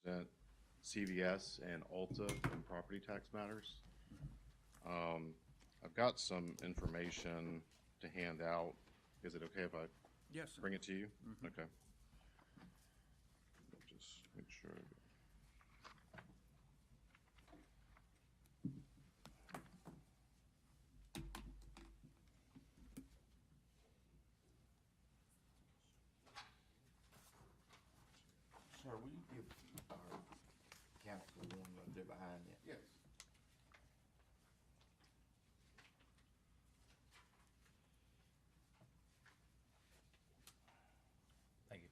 represent CVS and Alta in property tax matters. I've got some information to hand out. Is it okay if I Yes, sir. bring it to you? Okay. Just make sure. Sir, will you give our council the one right there behind you? Yes. Thank you.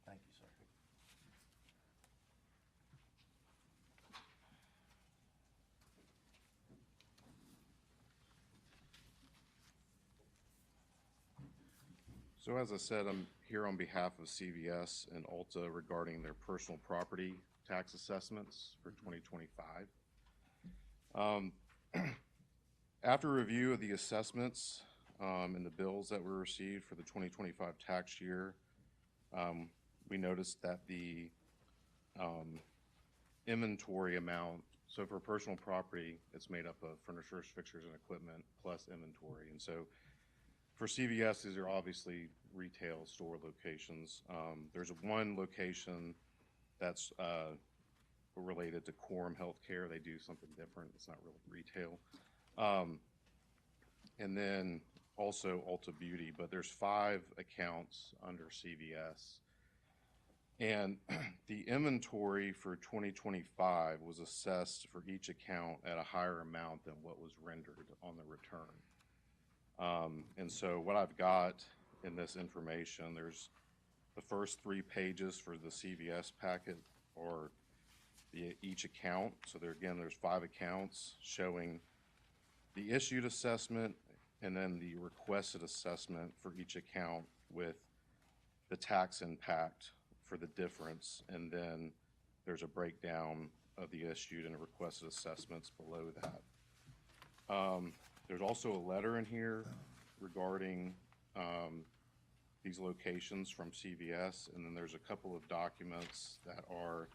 Thank you, sir. Thank you, sir. So as I said, I'm here on behalf of CVS and Alta regarding their personal property tax assessments for 2025. After review of the assessments and the bills that were received for the 2025 tax year, we noticed that the inventory amount, so for personal property, it's made up of furniture, fixtures, and equipment plus inventory. And so for CVS, these are obviously retail store locations. There's one location that's related to Quorum Healthcare. They do something different. It's not really retail. And then also Ulta Beauty, but there's 5 accounts under CVS. And the inventory for 2025 was assessed for each account at a higher amount than what was rendered on the return. And so what I've got in this information, there's the first 3 pages for the CVS packet or each account. So there's 5 accounts showing the issued assessment and then the requested assessment for each account with the tax impact for the difference. And then there's a breakdown of the issued and requested assessments below that. There's also a letter in here regarding these locations from CVS, and then there's a couple of documents that are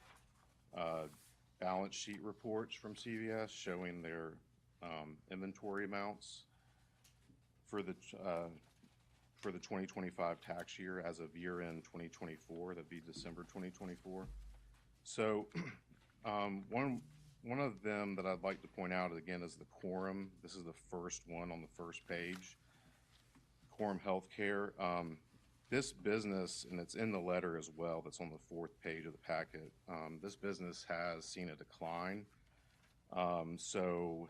balance sheet reports from CVS showing their inventory amounts for the 2025 tax year as of year-end 2024, that'd be December 2024. So one of them that I'd like to point out again is the Quorum. This is the first one on the first page, Quorum Healthcare. This business, and it's in the letter as well, that's on the 4th page of the packet, this business has seen a decline. So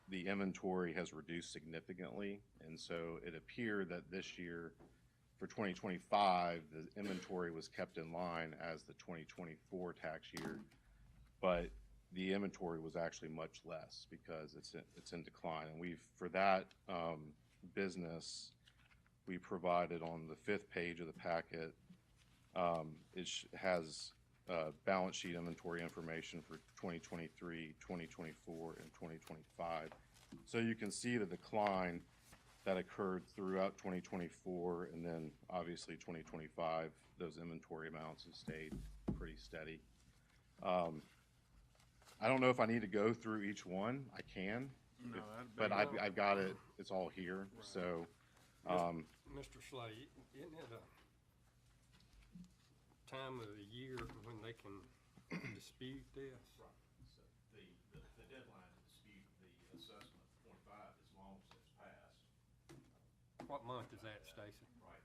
the inventory has reduced significantly, and so it appeared that this year, for 2025, the inventory was kept in line as the 2024 tax year, but the inventory was actually much less because it's in decline. And for that business, we provided on the 5th page of the packet, it has balance sheet inventory information for 2023, 2024, and 2025. So you can see the decline that occurred throughout 2024, and then obviously 2025, those inventory amounts have stayed pretty steady. I don't know if I need to go through each one. I can, No, but I've got it. It's all here. Right. So, Mr. Slay, isn't it a time of the year when they can dispute this? Right. So the deadline to dispute the assessment for 25 is long since passed. What month is that, Stacy? Right.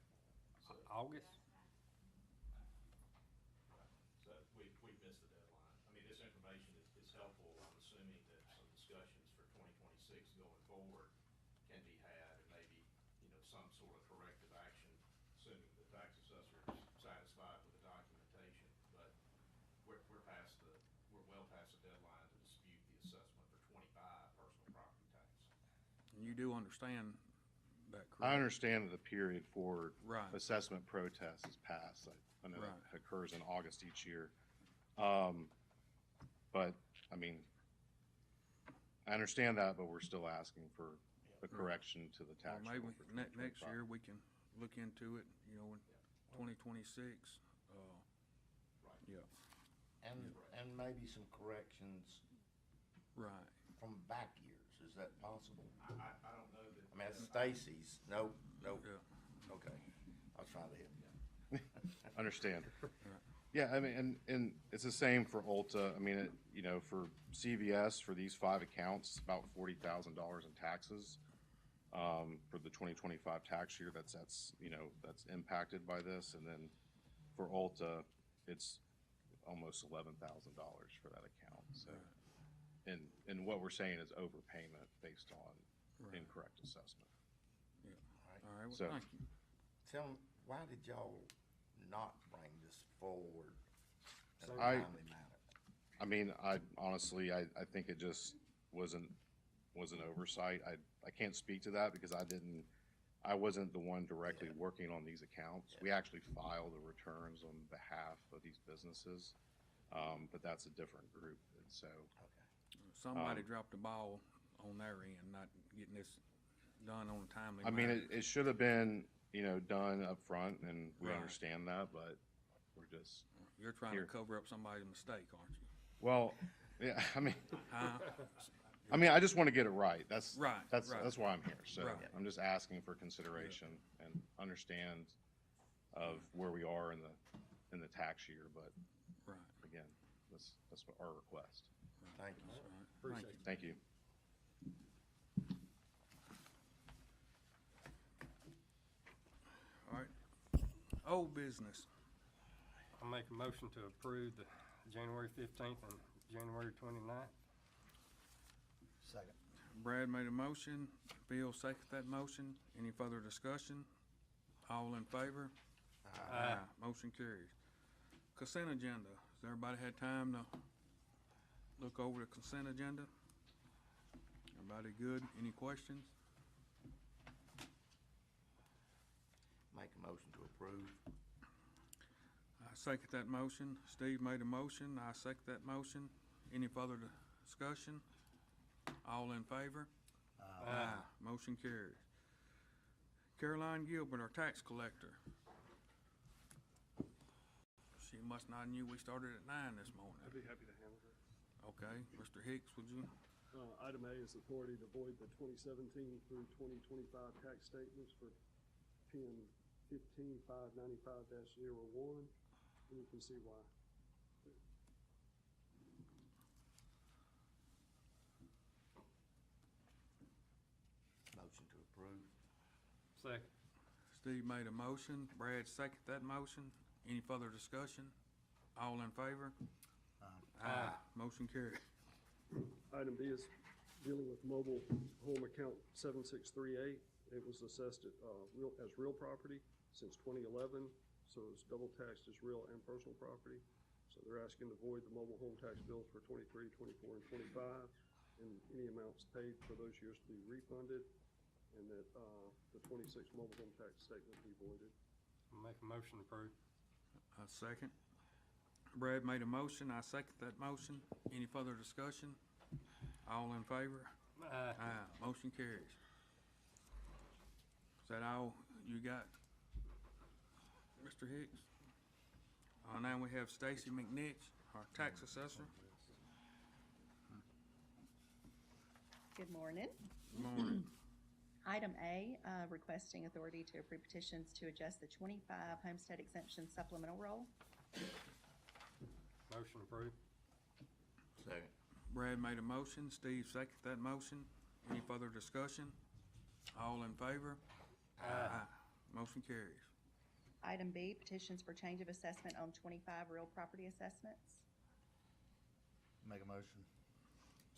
So, August? so we missed the deadline. I mean, this information is helpful. I'm assuming that some discussions for 2026 going forward can be had, and maybe, some sort of corrective action, assuming the tax assessor is satisfied with the documentation. But we're well past the deadline to dispute the assessment for 25 personal property tax. And you do understand, that correct? I understand that the period for Right. assessment protest is passed. I know Right. it occurs in August each year. But, I mean, I understand that, but we're still asking for a correction to the Well, tax maybe roll for next 2025. year we can look into it, you know, in 2026. Yeah, And maybe some corrections right. from back years, is that possible? I don't know that. I mean, that's Stacy's, no, Yeah. okay, I was trying to help you. Understand. Yeah, I mean, and it's the same for Ulta. I mean, you know, for CVS, for these 5 accounts, it's about $40,000 in taxes for the 2025 tax year. That's impacted by this. And then for Ulta, it's almost $11,000 for that account. So, and what we're saying is overpayment based on Right. incorrect assessment. All right, well, So- thank you. Tell me, why did y'all not bring this forward in a I- timely manner? I mean, I honestly, I think it just was an oversight. I can't speak to that because I wasn't the one directly working on these accounts. We actually file the returns on behalf of these businesses, but that's a different group. And so, Somebody dropped the ball on their end, not getting this done on a timely I mean, manner. it should have been, done up front, and we Right. understand that, but we're just, You're trying here. to cover up somebody's mistake, aren't you? well, yeah, Huh? I just want to get it right. That's Right, That's right. that's why I'm here. So Right. I'm just asking for consideration and understand of where we are in the tax year. But Right. again, that's what our request. Thank you, sir. All right. Appreciate it. Thank you. All right. Old business. I'll make a motion to approve the January 15th and January 29th. Second. Brad made a motion. Bill seconded that motion. Any further discussion? All in favor? Aye. Motion carries. Consent agenda. Has everybody had time to look over the consent agenda? Everybody good? Any questions? Make a motion to approve. I second that motion. Steve made a motion. I second that motion. Any further discussion? All in favor? Aye. Motion carries. Caroline Gilbert, our tax collector. She must not knew we started at 9 this morning. I'd be happy to handle that. Okay, Mr. Hicks, would you? Item A is authority to void the 2017 through 2025 tax statements for PIN 15595-01, and you can see why. Motion to approve. Second. Steve made a motion. Brad seconded that motion. Any further discussion? All in favor? Aye. Motion carried. Item B is dealing with mobile home account 7638. It was assessed as real property since 2011, so it's double taxed as real and personal property. So they're asking to void the mobile home tax bills for 23, 24, and 25, and any amounts paid for those years to be refunded, and that the 26 mobile home tax statement be voided. I'll make a motion to approve. A second. Brad made a motion. I second that motion. Any further discussion? All in favor? Aye. Motion carries. Is that all you got, Mr. Hicks? Now we have Stacy McNich, our tax assessor. Good morning. Good morning. Item A, requesting authority to approve petitions to adjust the 25 homestead exemption supplemental roll. Motion approved. Second. Brad made a motion. Steve seconded that motion. Any further discussion? All in favor? Aye. Motion carries. Item B, petitions for change of assessment on 25 real property assessments. Make a motion.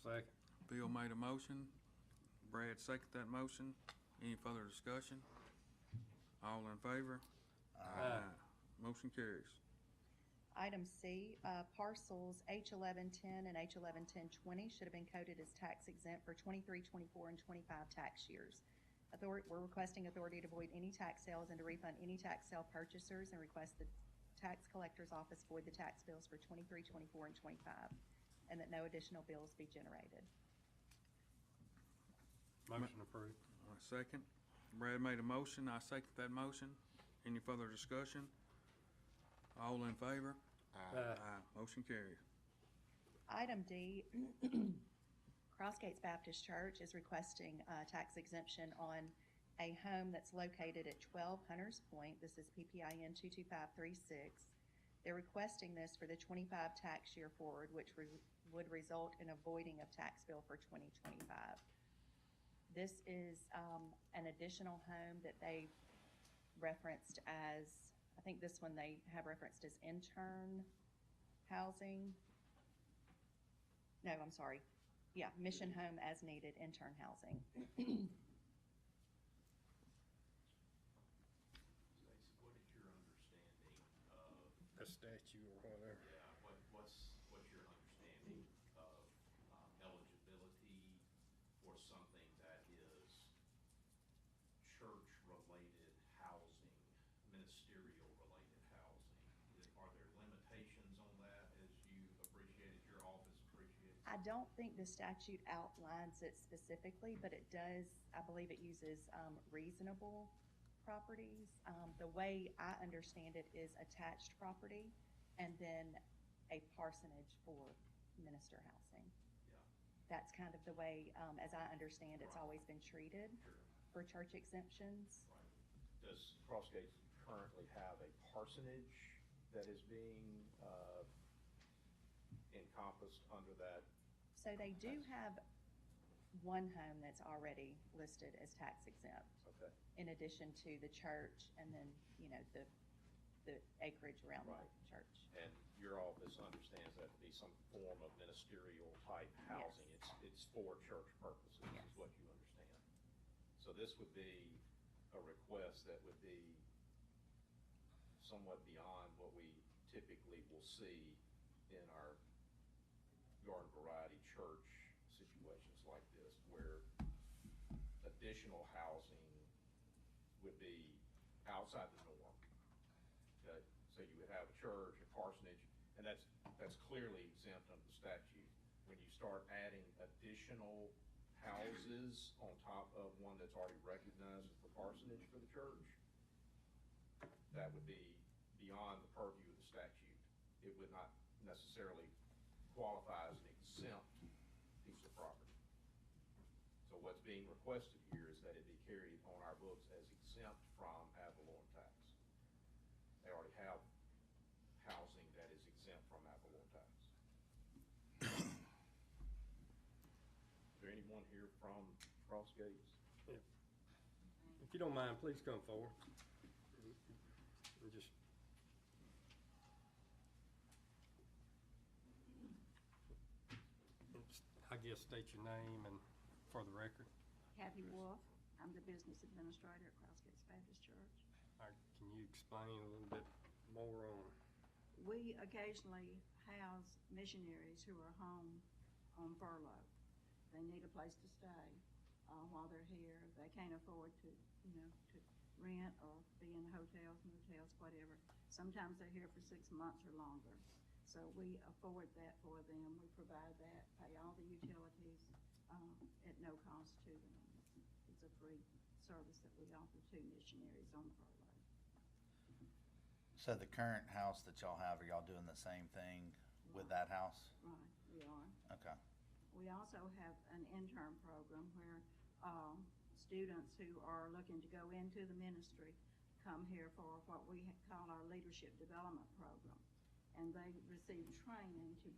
Second. Bill made a motion. Brad seconded that motion. Any further discussion? All in favor? Aye. Motion carries. Item C, parcels H1110 and H111020 should have been coded as tax exempt for 23, 24, and 25 tax years. We're requesting authority to void any tax sales and to refund any tax sale purchasers and request the tax collector's office void the tax bills for 23, 24, and 25, and that no additional bills be generated. Motion approved. Second. Brad made a motion, I second that motion. Any further discussion? All in favor? Aye. Motion carries. Item D, Crossgates Baptist Church is requesting tax exemption on a home that's located at 12 Hunters Point. This is PPIN 22536. They're requesting this for the 25 tax year forward, which would result in a voiding of tax bill for 2025. This is an additional home that they referenced as, I think this one they have referenced as intern housing. No, I'm sorry. Yeah, mission home as needed, intern housing. Stacy, what is your understanding of, A statue or whatever. yeah, what's your understanding of eligibility for something that is church-related housing, ministerial-related housing? Are there limitations on that as you appreciate it, your office appreciates it? I don't think the statute outlines it specifically, but it does, I believe it uses reasonable properties. The way I understand it is attached property and then a parsonage for minister housing. Yeah. That's kind of the way, as I understand, it's Right. always been treated Sure. for church exemptions. Right. Does Crossgates currently have a parsonage that is being encompassed under that? So they do have one home that's already listed as tax exempt, Okay. in addition to the church and then, the acreage around the Right. church. And your office understands that to be some form of ministerial type housing. It's for church purposes, Yes. is what you understand. So this would be a request that would be somewhat beyond what we typically will see in our garden variety church situations like this, where additional housing would be outside the norm. Okay, so you would have a church, a parsonage, and that's clearly exempt under the statute. When you start adding additional houses on top of one that's already recognized as the parsonage for the church, that would be beyond the purview of the statute. It would not necessarily qualify as an exempt piece of property. So what's being requested here is that it be carried on our books as exempt from ad valorem tax. They already have housing that is exempt from ad valorem tax. Is there anyone here from Crossgates? If you don't mind, please come forward. And just. I guess state your name and for the record. Kathy Wolf, I'm the business administrator at Crossgates Baptist Church. Can you explain a little bit more on? We occasionally house missionaries who are home on furlough. They need a place to stay while they're here. They can't afford to rent or be in hotels, motels, whatever. Sometimes they're here for 6 months or longer. So we afford that for them. We provide that, pay all the utilities at no cost to them. It's a free service that we offer to missionaries on furlough. So the current house that y'all have, are y'all doing the same thing with that house? Right, we are. Okay. We also have an intern program where students who are looking to go into the ministry come here for what we call our leadership development program. And they receive training to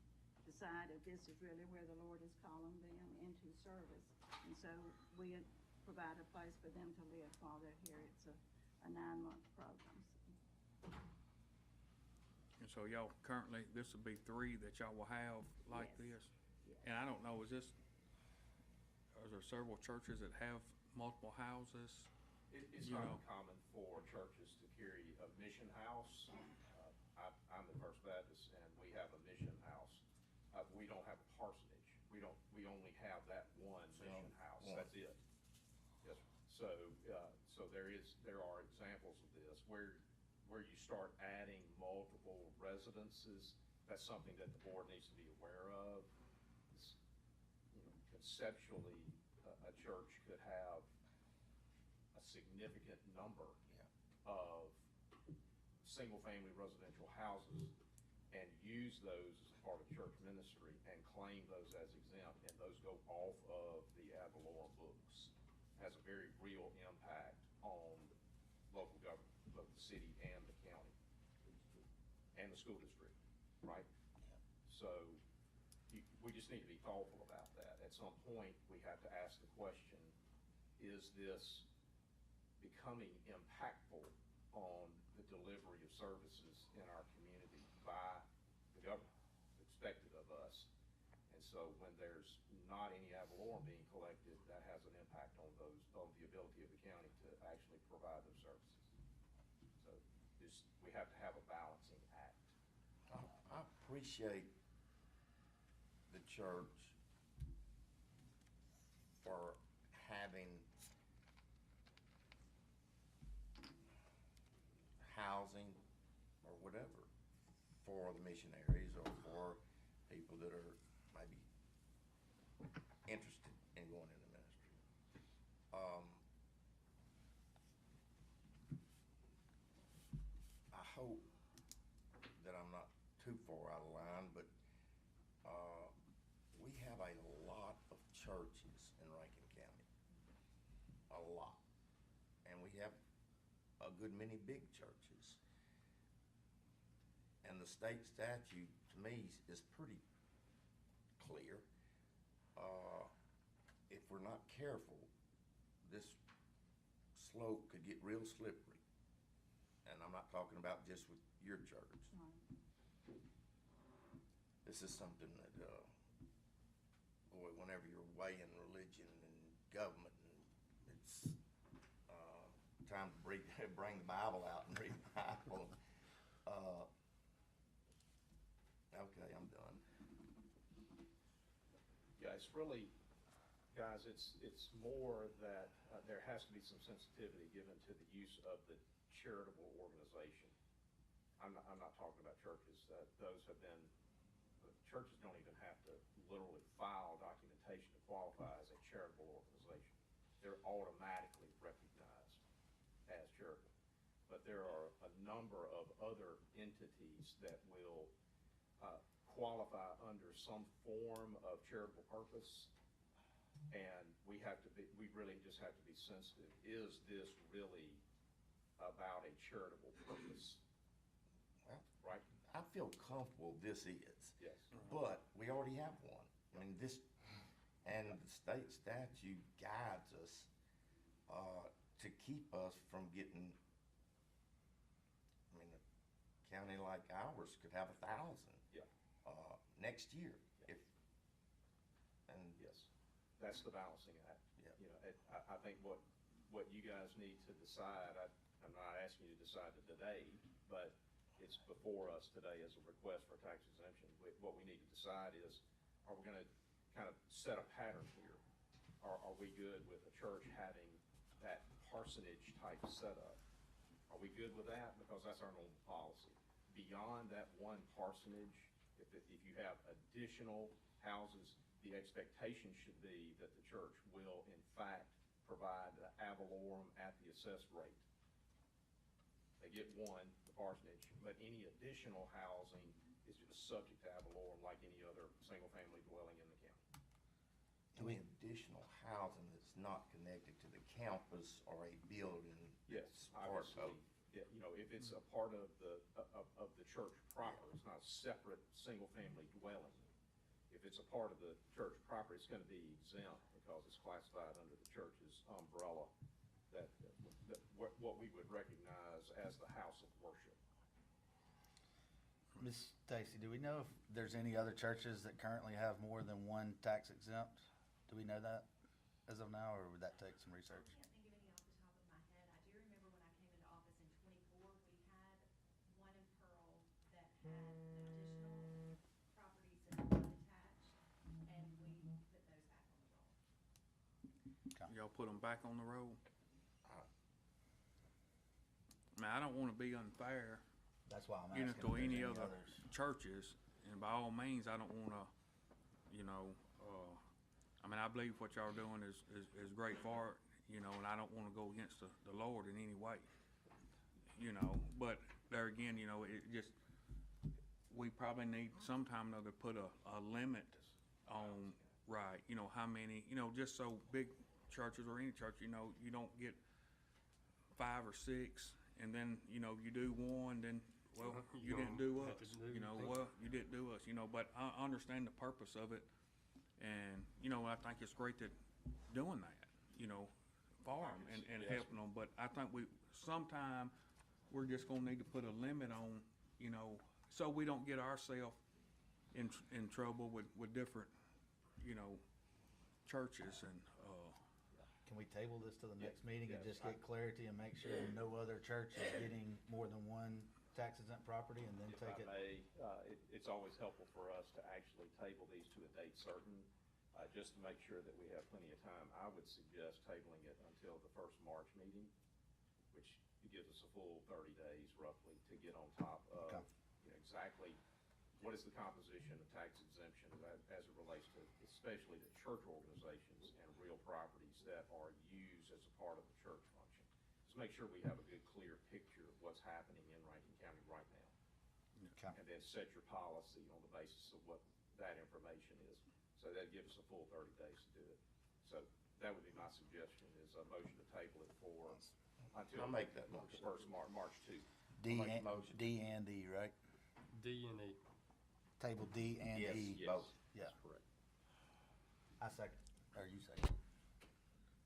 decide if this is really where the Lord is calling them into service. And so we provide a place for them to live while they're here. It's a 9-month program. And so y'all currently, this will be 3 that y'all will have like Yes. this? And I don't know, is there several churches that have multiple houses? It's You not know. uncommon for churches to carry a mission house. I'm the First Baptist, and we have a mission house. We don't have a parsonage. We only have that one mission house. one. That's it. Yes, sir. So there are examples of this where you start adding multiple residences. That's something that the board needs to be aware of. It's, conceptually, a church could have a significant number of single-family residential houses and use those as part of church ministry and claim those as exempt, and those go off of the ad valorem books. Has a very real impact on local government, both the city and the county, and the school district, right? So we just need to be thoughtful about that. At some point, we have to ask the question, is this becoming impactful on the delivery of services in our community by the government, expected of us? And so when there's not any ad valorem being collected, that has an impact on the ability of the county to actually provide those services. So we have to have a balancing act. I appreciate the church for having housing or whatever for the missionaries or for people that are maybe interested in going into ministry. I hope that I'm not too far out of line, but we have a lot of churches in Rankin County. A lot. And we have a good many big churches. And the state statute, to me, is pretty clear. If we're not careful, this slope could get real slippery. And I'm not talking about just with your church. This is something that, boy, whenever you're weighing religion and government, and it's time to bring the Bible out and read the Bible. Okay, I'm done. Yeah, it's really, guys, it's more that there has to be some sensitivity given to the use of the charitable organization. I'm not talking about churches. Churches don't even have to literally file documentation to qualify as a charitable organization. They're automatically recognized as charitable. But there are a number of other entities that will qualify under some form of charitable purpose, and we really just have to be sensitive. Is this really about a charitable purpose? Well, right? I feel comfortable this is. Yes. But we already have one. I mean, and the state statute guides us to keep us from getting, I mean, a county like ours could have 1,000 next year. Yeah. Yes, that's the balancing act. Yeah. I think what you guys need to decide, I'm not asking you to decide it today, but it's before us today as a request for tax exemption. What we need to decide is, are we gonna kind of set a pattern here? Are we good with a church having that parsonage type setup? Are we good with that? Because that's our normal policy. Beyond that one parsonage, if you have additional houses, the expectation should be that the church will in fact provide the ad valorem at the assessed rate. They get one, the parsonage, but any additional housing is just subject to ad valorem like any other single-family dwelling in the county. Any additional housing that's not connected to the campus or a building. Yes, Part obviously, if it's a part of the church proper, it's not a separate single-family dwelling. If it's a part of the church proper, it's gonna be exempt because it's classified under the church's umbrella, what we would recognize as the house of worship. Ms. Stacy, do we know if there's any other churches that currently have more than one tax exempt? Do we know that as of now, or would that take some research? I can't think of any off the top of my head. I do remember when I came into office in '24, we had one in Pearl that had additional properties that were unattached, and we put those back on the roll. Y'all put them back on the roll? mean, I don't wanna be unfair, That's why I'm you know, asking if to there's any any other others. churches, and by all means, I don't wanna, you know, I mean, I believe what y'all are doing is great for it, you know, and I don't wanna go against the Lord in any way. You know, but there again, you know, it just, we probably need sometime or other put a limit on, right, you know, how many, you know, just so big churches or any church, you know, you don't get 5 or 6, and then, you know, you do one, then, well, you didn't do have to us, do you know, anything. well, you didn't do us, you know, but I understand the purpose of it, and, you know, I think it's great that doing that, you know, for them and helping them, but I think sometime, we're just gonna need to put a limit on, you know, so we don't get ourselves in trouble with different, you know, churches and, Can we table this to the next meeting and just get clarity and make sure no other church is getting more than one tax exempt property and then If take I it? may, it's always helpful for us to actually table these to a date certain, just to make sure that we have plenty of time. I would suggest tabling it until the first March meeting, which gives us a full 30 days roughly to get on top of, Okay. you know, exactly what is the composition of tax exemption as it relates to, especially to church organizations and real properties that are used as a part of the church function. Just make sure we have a good, clear picture of what's happening in Rankin County right now. Okay. And then set your policy on the basis of what that information is. So that gives us a full 30 days to do it. So that would be my suggestion, is a motion to table it for until I'll make that the motion. first March 2. D I'll make and, the motion. D and E, right? D and E. Table D and Yes, E. Yes, both. Yeah. that's correct. I second, or you second.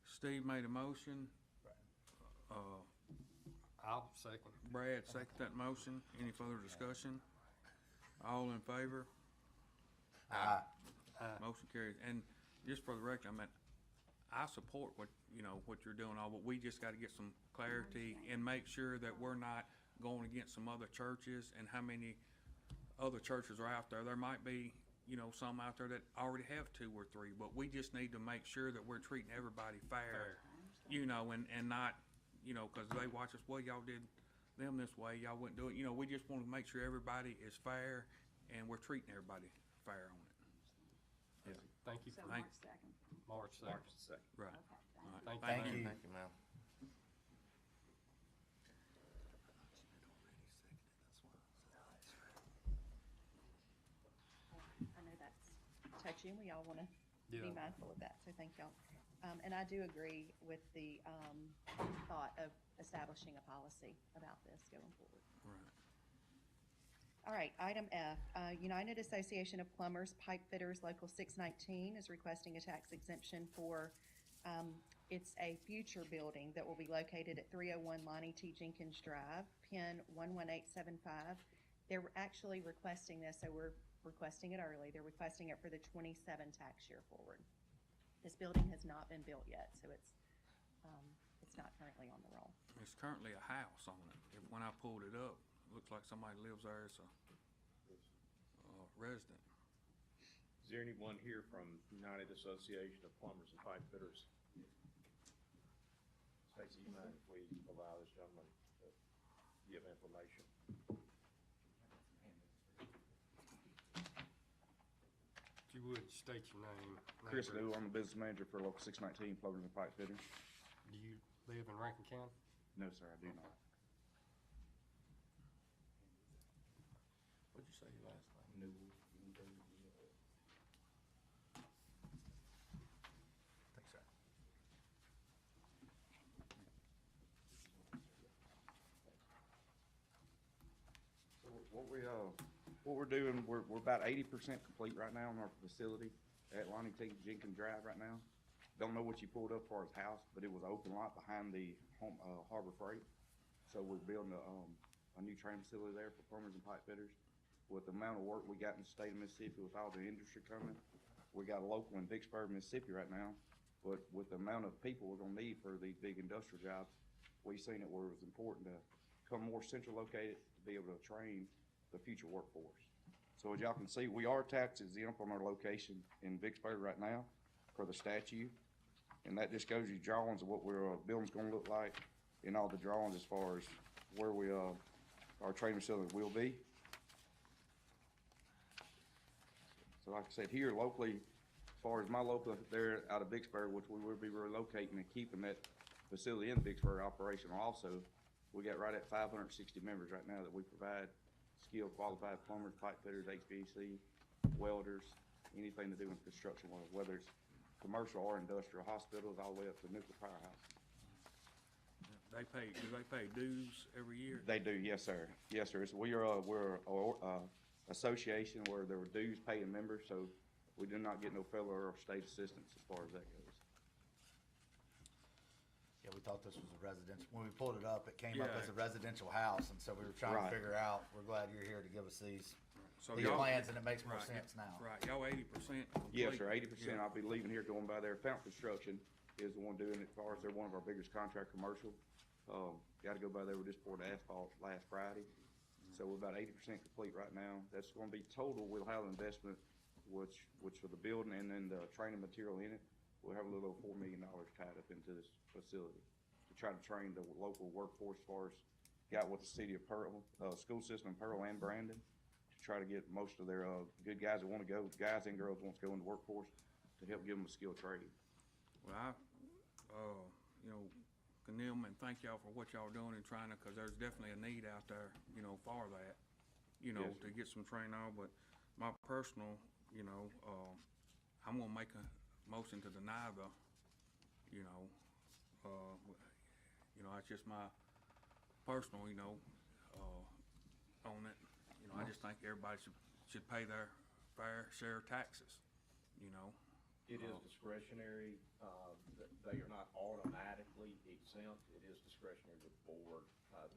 Steve made a motion, I'll second. Brad seconded that motion. Any further discussion? All in favor? Motion carries. And just for the record, I mean, I support what, you know, what you're doing all, but we just gotta get some clarity and make sure that we're not going against some other churches and how many other churches are out there. There might be, you know, some out there that already have 2 or 3, but we just need to make sure that we're treating everybody fair, you know, and not, you know, cause they watch us, well, y'all did them this way, y'all wouldn't do it. You know, we just wanna make sure everybody is fair and we're treating everybody fair on it. Thank you So for March 2nd. March 2nd. Right. Okay, thank you. Thank Thank you. you. ma'am. Thank you, ma'am. I know that's touchy, and we all want to be Yeah. mindful of that, so thank y'all. And I do agree with the thought of establishing a policy about this going forward. Right. All right, item F, United Association of Plumbers, Pipe Fitters, Local 619 is requesting a tax exemption for, it's a future building that will be located at 301 Lonnie T. Jenkins Drive, PIN 11875. They're actually requesting this, so we're requesting it early. They're requesting it for the 27 tax year forward. This building has not been built yet, so it's not currently on the roll. It's currently a house on it. When I pulled it up, it looks like somebody lives there as a resident. Is there anyone here from United Association of Plumbers and Pipe Fitters? Stacy, you mind if we allow this gentleman to give information? If you would, state your name. Chris address. New, I'm the business manager for Local 619 Plumbers and Pipe Fitters. Do you live in Rankin County? No, sir, I do not. What'd you say your last name? Newell. Thanks, sir. So what we're doing, we're about 80% complete right now in our facility at Lonnie T. Jenkins Drive right now. Don't know what you pulled up for his house, but it was an open lot behind the Harbor Freight. So we're building a new training facility there for plumbers and pipe fitters. With the amount of work we got in the state of Mississippi with all the industry coming, we got a local in Vicksburg, Mississippi right now. But with the amount of people we're gonna need for these big industrial jobs, we seen it where it was important to come more central located to be able to train the future workforce. So as y'all can see, we are tax exempt on our location in Vicksburg right now for the statute. And that just goes you drawings of what our building's gonna look like and all the drawings as far as where we, our training facility will be. So like I said, here locally, as far as my local, they're out of Vicksburg, which we will be relocating and keeping that facility in Vicksburg operational also. We got right at 560 members right now that we provide skilled qualified plumbers, pipe fitters, HVAC, welders, anything to do with construction work, whether it's commercial or industrial, hospitals, all the way up to nuclear powerhouse. Do they pay dues every year? They do, yes, sir. Yes, sir. We're a association where there were dues paying members, so we do not get no federal or state assistance as far as that goes. Yeah, we thought this was a residential, when we pulled it up, it came up Yeah. as a residential house, and so we were trying Right. to figure out, we're glad you're here to give us these So these y'all- plans, and it makes more Right, sense now. Right, y'all 80% complete? Yes, sir, 80%. Yeah. I'll be leaving here, going by there. Fountain Construction is the one doing it for us. They're one of our biggest contract commercial. Gotta go by there. We just poured asphalt last Friday. So we're about 80% complete right now. That's gonna be total. We'll have an investment, which for the building and then the training material in it, we'll have a little over $4 million tied up into this facility to try to train the local workforce as far as got with the city of Pearl, school system in Pearl and Brandon, to try to get most of their, good guys that wanna go, guys and girls wants to go into the workforce, to help give them a skilled trade. Well, you know, condemn and thank y'all for what y'all doing and trying to, cause there's definitely a need out there, you know, for that, you know, Yes, to get some training on, but my personal, you know, I'm gonna make a motion to deny the, you know, that's just my personal, you know, on it. You know, I just think everybody should pay their fair share of taxes, you know. It is discretionary, they are not automatically exempt, it is discretionary with the board,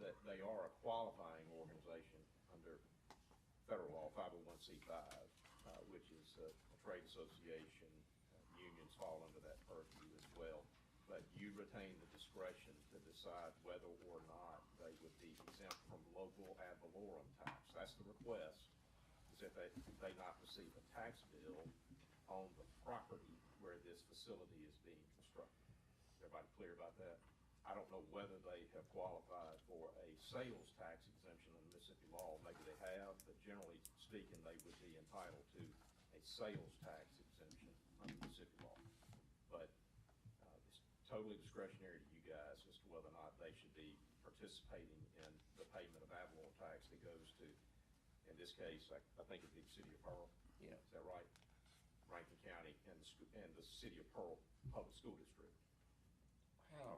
that they are a qualifying organization under federal law, 501c5, which is a trade association, unions fall under that purview as well. But you retain the discretion to decide whether or not they would be exempt from local ad valorem tax. That's the request, is that they not receive a tax bill on the property where this facility is being constructed. Everybody clear about that? I don't know whether they have qualified for a sales tax exemption under Mississippi law. Maybe they have, but generally speaking, they would be entitled to a sales tax exemption under Mississippi law. But it's totally discretionary to you guys as to whether or not they should be participating in the payment of ad valorem tax that goes to, in this case, I think it'd be the city of Pearl. Yeah. Is that right? Rankin County and the city of Pearl Public School District. How,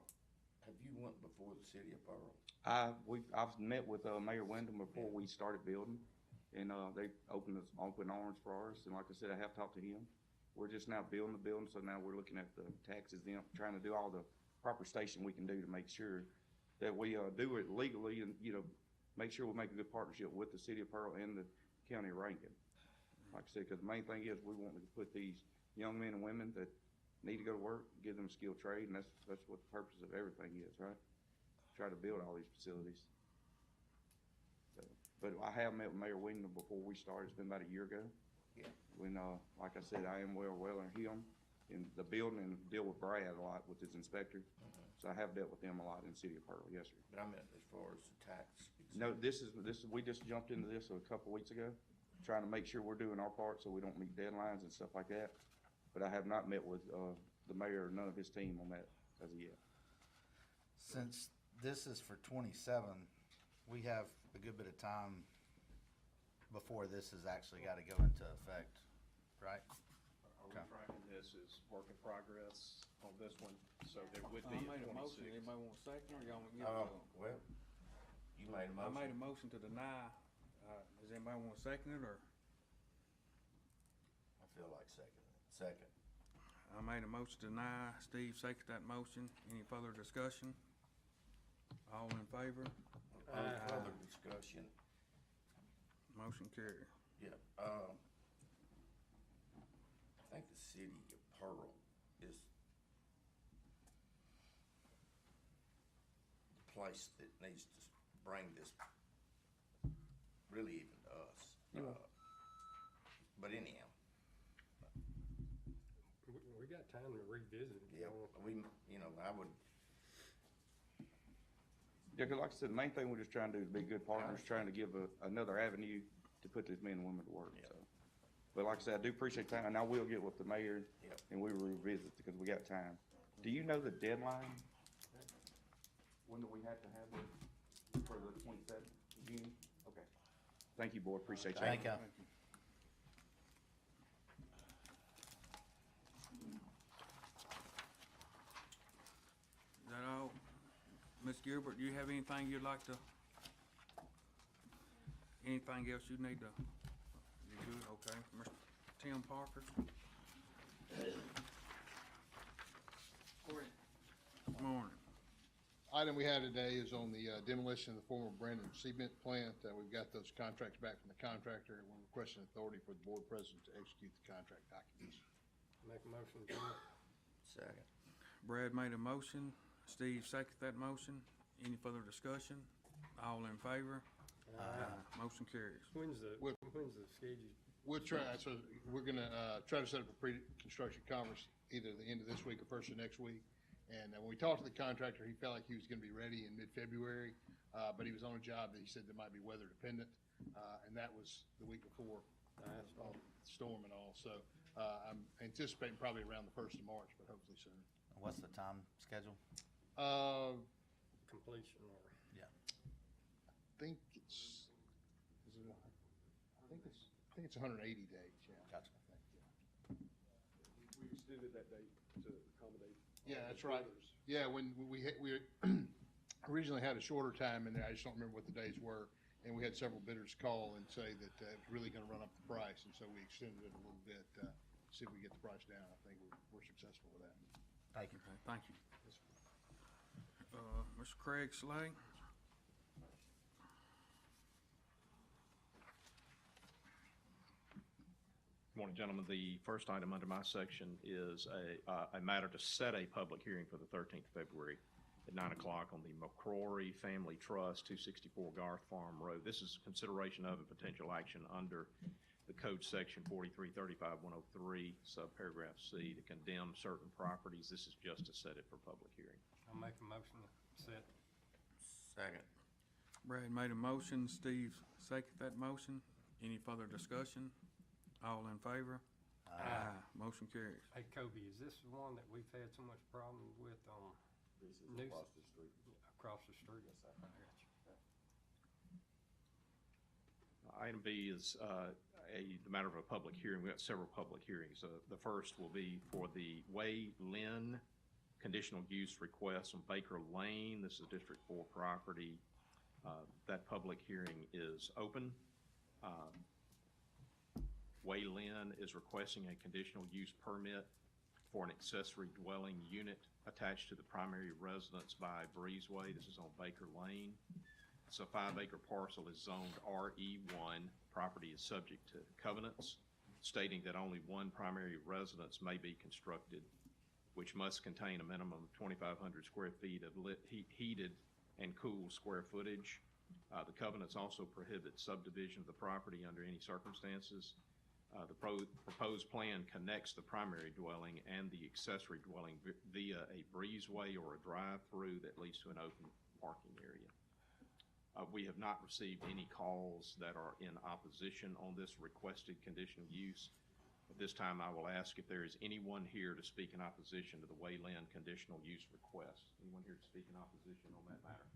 have you went before the city of Pearl? I've met with, Mayor Wyndham before we started building, and, they opened open arms for ours, and like I said, I have talked to him. We're just now building the building, so now we're looking at the taxes, trying to do all the proper station we can do to make sure that we, do it legally and, you know, make sure we make a good partnership with the city of Pearl and the county of Rankin. Like I said, because the main thing is we want to put these young men and women that need to go to work, give them a skilled trade, and that's what the purpose of everything is, right? Try to build all these facilities. So, but I have met with Mayor Wyndham before we started. It's been about a year ago. Yeah. When, like I said, I am well in him in the building and deal with Brad a lot with his inspector. So I have dealt with them a lot in the city of Pearl, yes, sir. But I meant as far as the tax. No, this is, we just jumped into this a couple weeks ago, trying to make sure we're doing our part so we don't meet deadlines and stuff like that. But I have not met with, the mayor or none of his team on that as of yet. Since this is for 27, we have a good bit of time before this has actually got to go into effect, right? Are we Okay. tracking this as work in progress on this one? So there would I be a made a motion, 26. anybody want a second, or y'all want to give it to 'em? Well, you made a I motion. made a motion to deny, does anybody want to second it, or? I feel like second. I made a motion to deny, Steve seconded that motion, any further discussion? All in favor? Further discussion, Motion carried. yeah, I think the city of Pearl is the place that needs to bring this really even to us. But anyhow, We got time to revisit it. yeah, we, you know, I would, Yeah, 'cause like I said, the main thing we're just trying to do is be good partners, trying to give another avenue to put these men and women to work, Yep. so. But like I said, I do appreciate time, and I will get with the mayor, Yep. and we will revisit, because we got time. Do you know the deadline? When do we have to have it for the 27th of June? Okay. Thank you, board, appreciate you. Thank you. Is that all? Ms. Gilbert, do you have anything you'd like to, anything else you need to, you good, okay. Mr. Tim Parker? Morning. Item we have today is on the demolition of the former Brandon cement plant. We've got those contracts back from the contractor, and we're requesting authority for the board president to execute the contract documents. Make a motion to approve. Second. Brad made a motion, Steve seconded that motion. Any further discussion? All in favor? Motion carries. When's the schedule? We'll try, so we're gonna try to set up a pre-construction conference either the end of this week or first of next week. And when we talked to the contractor, he felt like he was gonna be ready in mid-February, but he was on a job that he said that might be weather dependent, and that was the week before all the storm and all. So I'm anticipating probably around the 1st of March, but hopefully soon. What's the time schedule? Completion or? I think it's, I think it's 180 days, yeah. Gotcha. I think, yeah. We extended that date to accommodate. Yeah, that's right. Yeah, when we originally had a shorter time in there, I just don't remember what the days were. And we had several bidders call and say that it was really gonna run up the price, and so we extended it a little bit, see if we get the price down. I think we're successful with that. Thank you. Okay, thank you. Mr. Craig Slay? Good morning, gentlemen. The first item under my section is a matter to set a public hearing for the 13th of February at 9 o'clock on the McCrory Family Trust, 264 Garth Farm Road. This is consideration of a potential action under the code section 4335-103, subparagraph C, to condemn certain properties. This is just to set it for public hearing. I'll make a motion to set. Second. Brad made a motion, Steve seconded that motion. Any further discussion? All in favor? Motion carries. Hey, Kobe, is this the one that we've had so much problem with on? This is Nuisance. across the street. Across the street? Yes, sir. I got you. Item B is the matter of a public hearing. We've got several public hearings. The first will be for the Way Lynn conditional use request on Baker Lane. This is District 4 property. That public hearing is open. Way Lynn is requesting a conditional use permit for an accessory dwelling unit attached to the primary residence by Breezeway. This is on Baker Lane. It's a 5-acre parcel, is zoned RE1. Property is subject to covenants stating that only one primary residence may be constructed, which must contain a minimum of 2,500 square feet of heated and cool square footage. The covenants also prohibit subdivision of the property under any circumstances. The proposed plan connects the primary dwelling and the accessory dwelling via a breezeway or a drive-through that leads to an open parking area. We have not received any calls that are in opposition on this requested conditional use. At this time, I will ask if there is anyone here to speak in opposition to the Wayland conditional use request. Anyone here to speak in opposition on that matter?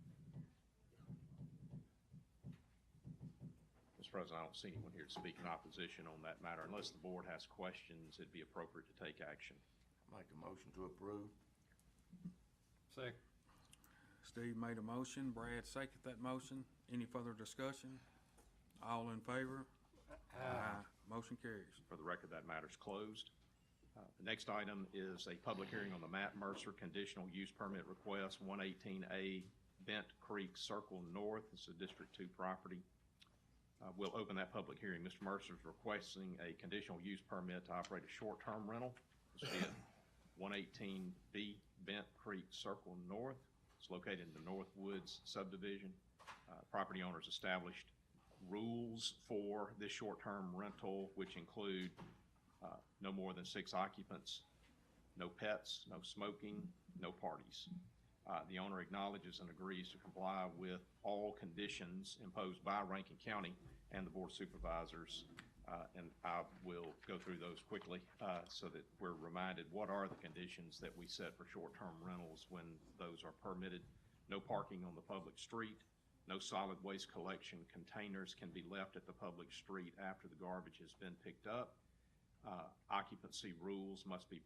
Mr. President, I don't see anyone here to speak in opposition on that matter. Unless the board has questions, it'd be appropriate to take action. Make a motion to approve. Second. Steve made a motion, Brad seconded that motion. Any further discussion? All in favor? Motion carries. For the record, that matter is closed. The next item is a public hearing on the Matt Mercer conditional use permit request, 118A Bent Creek Circle North. This is a District 2 property. We'll open that public hearing. Mr. Mercer is requesting a conditional use permit to operate a short-term rental. This will be at 118B Bent Creek Circle North. It's located in the North Woods subdivision. Property owners established rules for this short-term rental, which include no more than 6 occupants, no pets, no smoking, no parties. The owner acknowledges and agrees to comply with all conditions imposed by Rankin County and the Board of Supervisors. And I will go through those quickly so that we're reminded what are the conditions that we set for short-term rentals when those are permitted. No parking on the public street. No solid waste collection containers can be left at the public street after the garbage has been picked up. Occupancy rules must be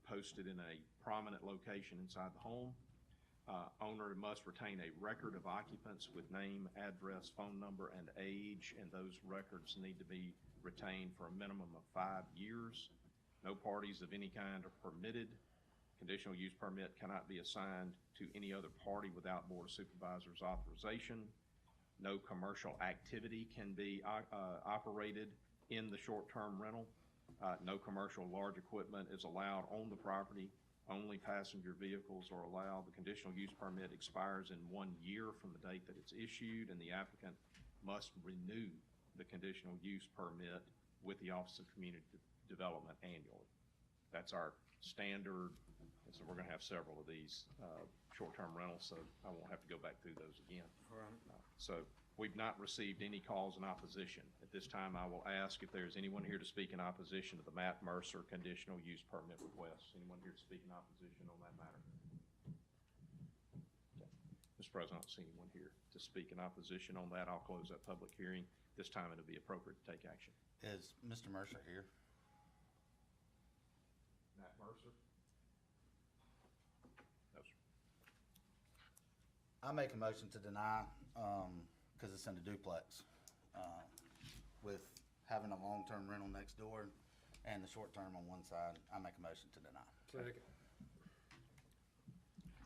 posted in a prominent location inside the home. Owner must retain a record of occupants with name, address, phone number, and age, and those records need to be retained for a minimum of 5 years. No parties of any kind are permitted. Conditional use permit cannot be assigned to any other party without Board of Supervisors authorization. No commercial activity can be operated in the short-term rental. No commercial large equipment is allowed on the property. Only passenger vehicles are allowed. The conditional use permit expires in 1 year from the date that it's issued, and the applicant must renew the conditional use permit with the Office of Community Development annually. That's our standard, and so we're gonna have several of these short-term rentals, so I won't have to go back through those again. All right. So we've not received any calls in opposition. At this time, I will ask if there's anyone here to speak in opposition to the Matt Mercer conditional use permit request. Anyone here to speak in opposition on that matter? Okay. Mr. President, I don't see anyone here to speak in opposition on that. I'll close that public hearing. This time it'll be appropriate to take action. Is Mr. Mercer here? Matt Mercer? No, sir. I make a motion to deny, because it's in a duplex, with having a long-term rental next door and the short-term on one side. I make a motion to deny. Second.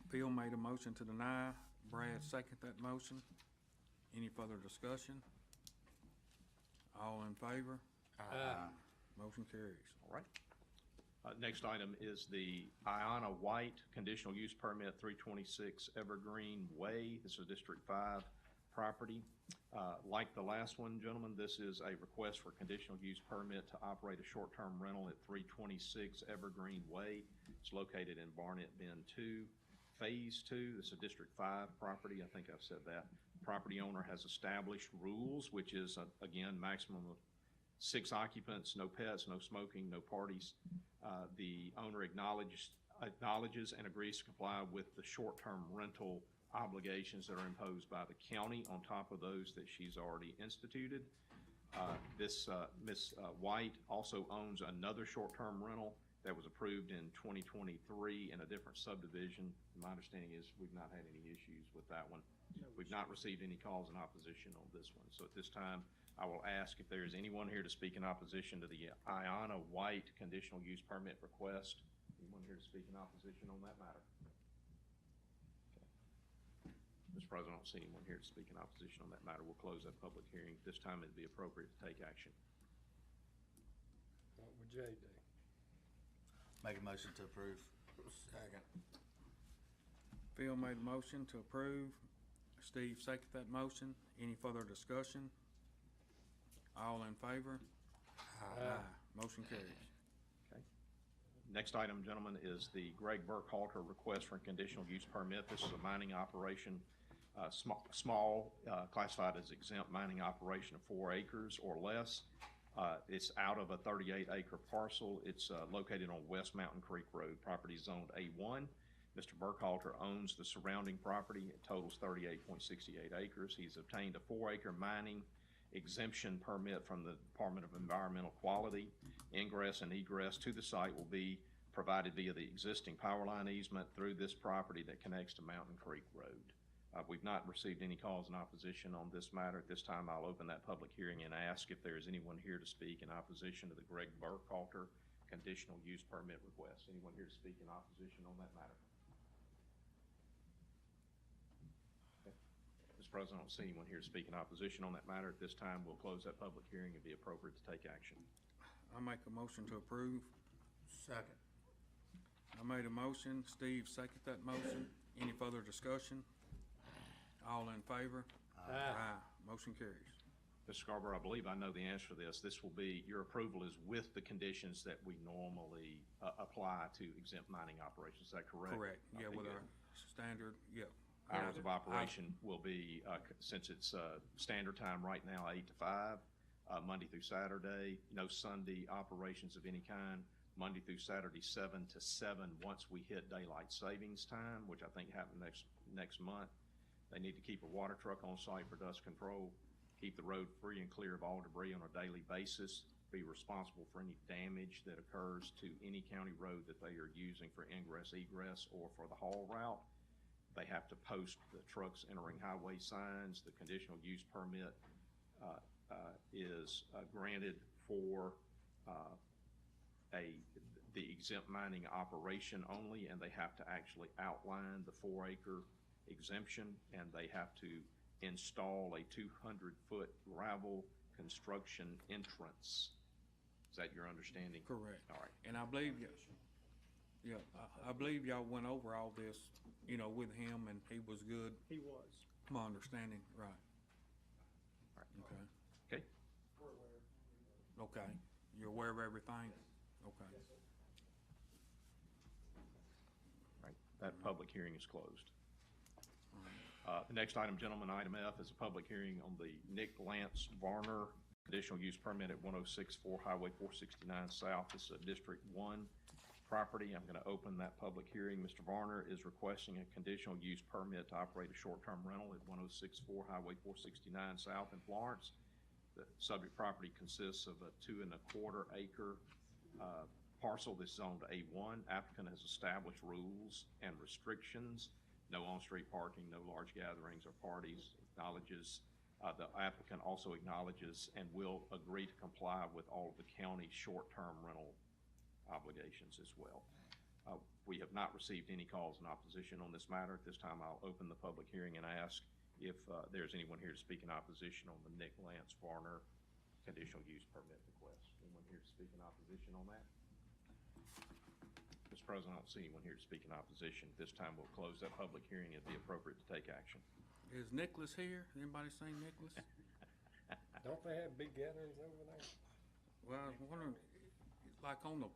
Phil made a motion to deny. Brad seconded that motion. Any further discussion? All in favor? Aye. Motion carries. All right. Next item is the Ayanna White conditional use permit, 326 Evergreen Way. This is District 5 property. Like the last one, gentlemen, this is a request for conditional use permit to operate a short-term rental at 326 Evergreen Way. It's located in Barnett Bend 2, Phase 2. This is a District 5 property. I think I've said that. Property owner has established rules, which is, again, maximum of 6 occupants, no pets, no smoking, no parties. The owner acknowledges and agrees to comply with the short-term rental obligations that are imposed by the county on top of those that she's already instituted. Ms. White also owns another short-term rental that was approved in 2023 in a different subdivision. My understanding is we've not had any issues with that one. We've not received any calls in opposition on this one. So at this time, I will ask if there is anyone here to speak in opposition to the Ayanna White conditional use permit request. Anyone here to speak in opposition on that matter? Okay. Mr. President, I don't see anyone here to speak in opposition on that matter. We'll close that public hearing. This time it'd be appropriate to take action. What would Jay do? Make a motion to approve. Second. Phil made a motion to approve. Steve seconded that motion. Any further discussion? All in favor? Aye. Motion carries. Okay. Next item, gentlemen, is the Greg Burkhalter request for a conditional use permit. This is a mining operation, small, classified as exempt mining operation of 4 acres or less. It's out of a 38-acre parcel. It's located on West Mountain Creek Road. Property zoned A1. Mr. Burkhalter owns the surrounding property. It totals 38.68 acres. He's obtained a 4-acre mining exemption permit from the Department of Environmental Quality. Ingress and egress to the site will be provided via the existing power line easement through this property that connects to Mountain Creek Road. We've not received any calls in opposition on this matter. At this time, I'll open that public hearing and ask if there is anyone here to speak in opposition to the Greg Burkhalter conditional use permit request. Anyone here to speak in opposition on that matter? Okay. Mr. President, I don't see anyone here to speak in opposition on that matter. At this time, we'll close that public hearing and be appropriate to take action. I make a motion to approve. Second. I made a motion. Steve seconded that motion. Any further discussion? All in favor? Aye. Motion carries. Mr. Scarborough, I believe I know the answer to this. This will be, your approval is with the conditions that we normally apply to exempt mining operations. Is that correct? Correct. Yeah, Okay, with good. our standard, yep. Hours of operation will be, since it's standard time right now, 8 to 5, Monday through Saturday. No Sunday operations of any kind. Monday through Saturday, 7 to 7, once we hit daylight savings time, which I think happened next month. They need to keep a water truck on site for dust control, keep the road free and clear of all debris on a daily basis, be responsible for any damage that occurs to any county road that they are using for ingress, egress, or for the haul route. They have to post the trucks entering highway signs. The conditional use permit is granted for the exempt mining operation only, and they have to actually outline the 4-acre exemption, and they have to install a 200-foot gravel construction entrance. Is that your understanding? Correct. All right. And I believe, I believe y'all went over all this, with him, and he was good, He was. my understanding, right? All right. Okay. Okay. Okay, you're aware of everything? Okay. Right, that public hearing is closed. The next item, gentlemen, item F, is a public hearing on the Nick Lance Varner conditional use permit at 1064 Highway 469 South. This is a District 1 property. I'm going to open that public hearing. Mr. Varner is requesting a conditional use permit to operate a short-term rental at 1064 Highway 469 South in Florence. The subject property consists of a 2.25 acre parcel that's zoned A1. Applicant has established rules and restrictions. No on-street parking, no large gatherings or parties. The applicant also acknowledges and will agree to comply with all of the county's short-term rental obligations as well. We have not received any calls in opposition on this matter. At this time, I'll open the public hearing and ask if there's anyone here to speak in opposition on the Nick Lance Varner conditional use permit request. Anyone here to speak in opposition on that? Mr. President, I don't see anyone here to speak in opposition. This time, we'll close that public hearing. It'd be appropriate to take action. Is Nicholas here? Anybody seen Nicholas? Don't they have big gatherings over there? Well, I was wondering, like on the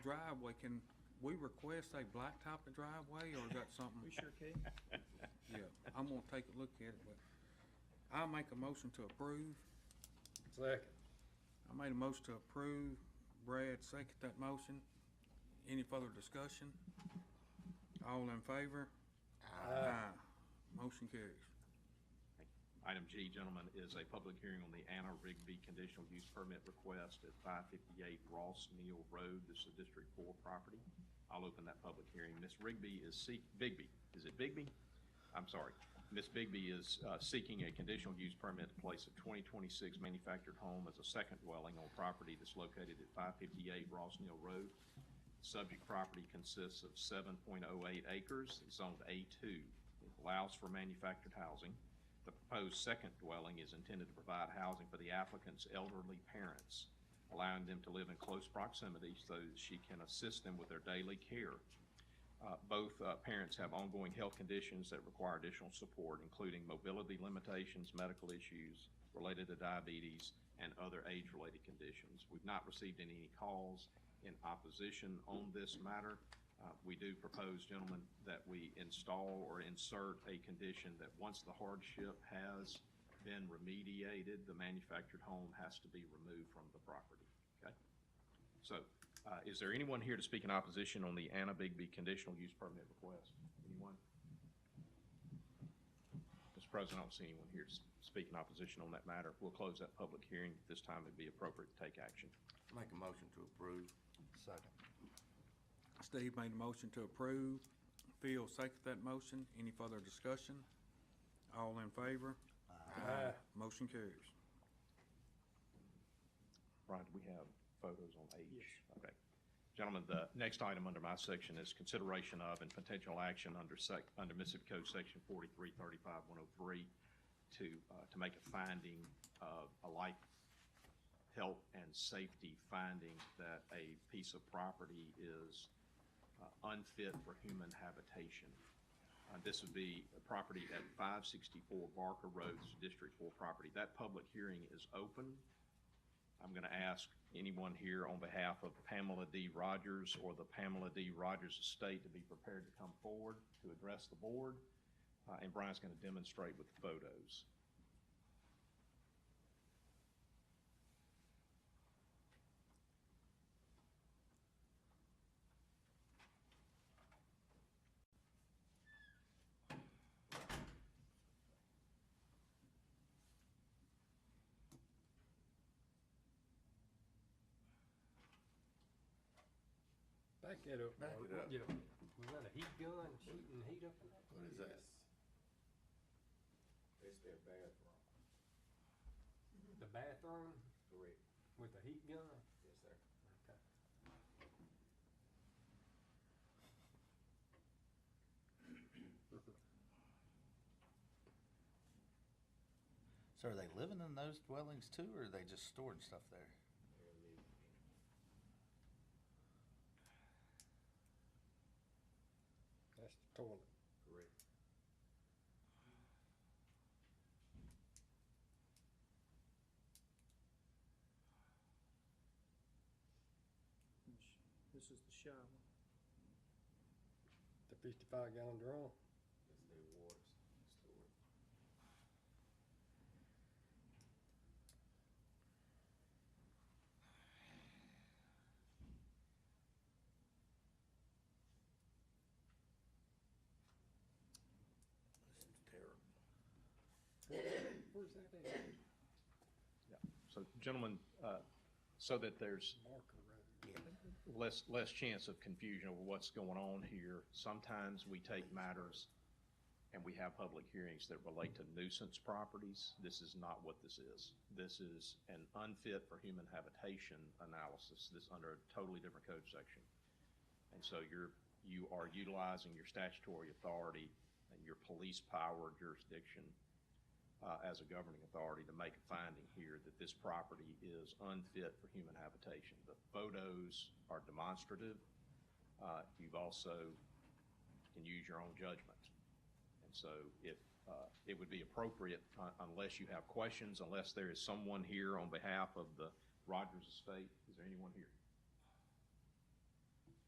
driveway, can we request a blacktop the driveway, or is that something? We sure can. Yeah, I'm gonna take a look at it, but I'll make a motion to approve. Second. I made a motion to approve. Brad seconded that motion. Any further discussion? All in favor? Aye. Motion carries. Item G, gentlemen, is a public hearing on the Anna Rigby conditional use permit request at 558 Ross Neal Road. This is a District 4 property. I'll open that public hearing. Ms. Rigby is Bigby. Is it Bigby? I'm sorry. Ms. Bigby is seeking a conditional use permit to place a 2026 manufactured home as a second dwelling on property that's located at 558 Ross Neal Road. The subject property consists of 7.08 acres, it's zoned A2. It allows for manufactured housing. The proposed second dwelling is intended to provide housing for the applicant's elderly parents, allowing them to live in close proximity so that she can assist them with their daily care. Both parents have ongoing health conditions that require additional support, including mobility limitations, medical issues related to diabetes, and other age-related conditions. We've not received any calls in opposition on this matter. We do propose, gentlemen, that we install or insert a condition that once the hardship has been remediated, the manufactured home has to be removed from the property. Okay? So, is there anyone here to speak in opposition on the Anna Bigby conditional use permit request? Anyone? Mr. President, I don't see anyone here to speak in opposition on that matter. We'll close that public hearing. At this time, it'd be appropriate to take action. Make a motion to approve. Second. Steve made a motion to approve. Phil seconded that motion. Any further discussion? All in favor? Aye. Motion carries. Brian, do we have photos on H? Yes. Okay. Gentlemen, the next item under my section is consideration of and potential action under Mississippi Code Section 4335-103 to make a finding of a life, health, and safety finding that a piece of property is unfit for human habitation. This would be a property at 564 Barker Road, District 4 property. That public hearing is open. I'm going to ask anyone here on behalf of Pamela D. Rogers or the Pamela D. Rogers estate to be prepared to come forward to address the board. And Brian's going to demonstrate with the photos. Back that up. Back it up. Yeah. Was that a heat gun shooting heat up? What is that? It's their bathroom. The bathroom Correct. with the heat gun? Yes, sir. Okay. So are they living in those dwellings too, or are they just storing stuff there? They're living in. That's the toilet. Correct. This is the shower. The 55-gallon drum? That's their water storage. This is terrible. Where's that at? So gentlemen, so that there's Marker Road. less chance of confusion over what's going on here, sometimes we take matters and we have public hearings that relate to nuisance properties. This is not what this is. This is an unfit for human habitation analysis. This under a totally different code section. And so you are utilizing your statutory authority and your police power jurisdiction as a governing authority to make a finding here that this property is unfit for human habitation. The photos are demonstrative. You've also can use your own judgment. And so if it would be appropriate, unless you have questions, unless there is someone here on behalf of the Rogers estate, is there anyone here?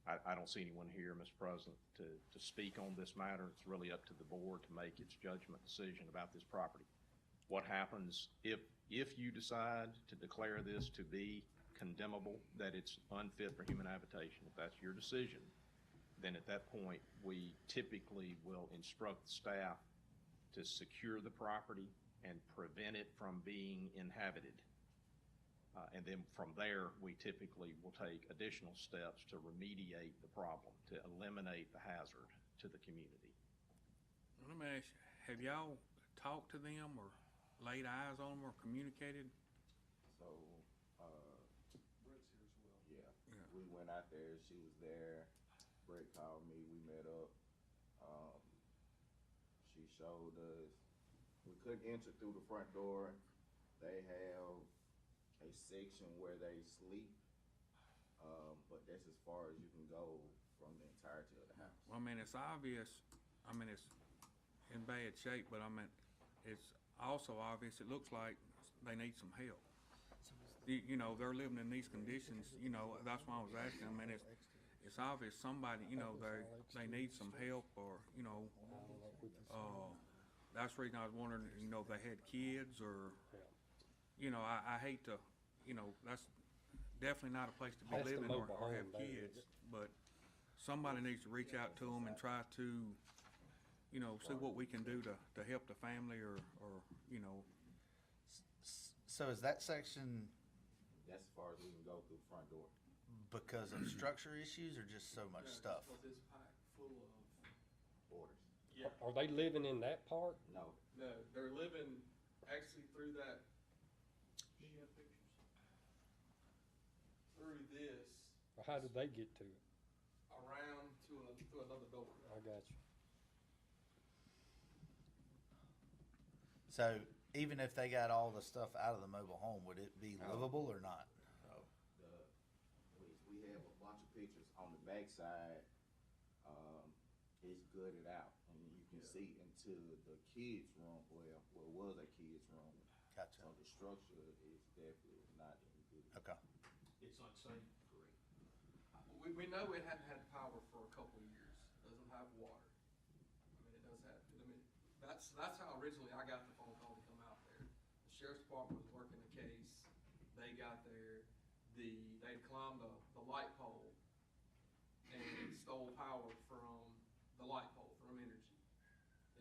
I don't see anyone here, Mr. President, to speak on this matter. It's really up to the board to make its judgment decision about this property. What happens if you decide to declare this to be condemnable, that it's unfit for human habitation, if that's your decision, then at that point, we typically will instruct staff to secure the property and prevent it from being inhabited. And then from there, we typically will take additional steps to remediate the problem, to eliminate the hazard to the community. Let me ask you, have y'all talked to them or laid eyes on them or communicated? So, Brett's here as well. yeah, Yeah. we went out there, she was there, Brett called me, we met up. She showed us, we couldn't enter through the front door. They have a section where they sleep, but that's as far as you can go from the entirety of the house. Well, I mean, it's obvious, I mean, it's in bad shape, but I mean, it's also obvious, it looks like they need some help. You know, they're living in these conditions, you know, that's why I was asking, I mean, it's obvious somebody, you know, they need some help or, you know, that's the reason I was wondering, you know, if they had kids or, you know, I hate to, you know, that's definitely not a place to be That's the living or mobile have home there, kids, but somebody needs to reach out to them and try to, you know, see what we can do to help the family or, you know. So is that section That's as far as we can go through the front door. because of structure issues or just so much stuff? It's packed full of. Orders. Yeah. Are they living in that part? No, No, they're living actually through that. Do you have pictures? Through this, Or how did they get to it? around to another door. I got you. So even if they got all the stuff out of the mobile home, would it be livable or not? we have a bunch of pictures on the backside. It's gutted out, and you can see into the kids' room. Well, it was a kids' room. Gotcha. So the structure is definitely not in good Okay. It's unsafe, correct? We know it hadn't had power for a couple of years, doesn't have water. I mean, it does have, I mean, that's how originally I got the phone call to come out there. The sheriff's department was working the case, they got there, they climbed the light pole and stole power from the light pole, from Energy.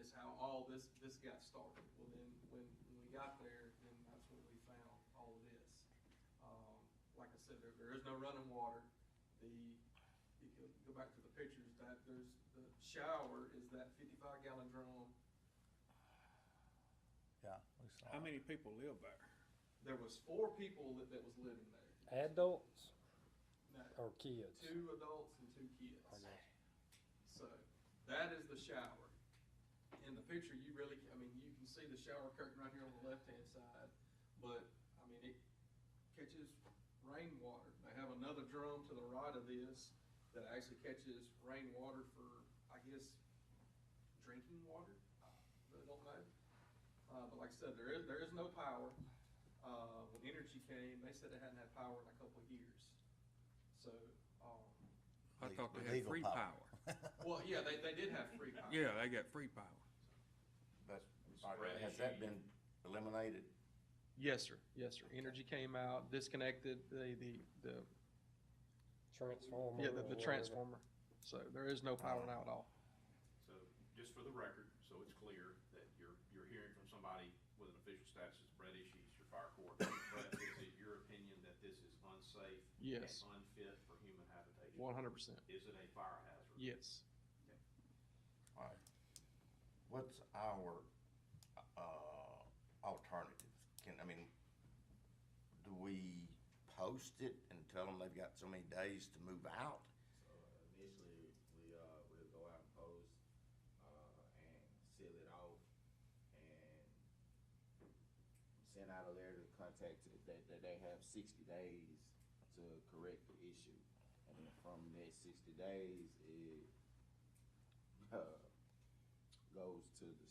Is how all this got started. Well, then, when we got there, then that's when we found all of this. Like I said, there is no running water. You can go back to the pictures, that there's, the shower is that 55-gallon drum. Yeah, we saw. How many people live there? There was 4 people that was living there. Adults No, or kids? 2 adults and 2 kids. Okay. So, that is the shower. In the picture, you really, I mean, you can see the shower curtain right here on the left-hand side, but, I mean, it catches rainwater. They have another drum to the right of this that actually catches rainwater for, I guess, drinking water. I really don't know. But like I said, there is no power. When Energy came, they said they hadn't had power in a couple of years. So, I thought they had Legal free power. power. well, yeah, they did have free power. Yeah, they got free power. That's, has that been eliminated? Yes, sir. Yes, sir. Energy came out, disconnected the Transformer? yeah, or the whatever. transformer. So there is no power now at all. So, just for the record, so it's clear that you're hearing from somebody with an official status as Brett Ishies, your fire coordinator. Brett, is it your opinion that this is unsafe? Yes. And unfit for human habitation? 100%. Is it a fire hazard? Yes. All right. What's our, alternative? Do we post it and tell them they've got so many days to move out? So initially, we'll go out and post, and seal it off, and send out a letter to contact it, that they have 60 days to correct the issue. And then from that 60 days, it, goes to the,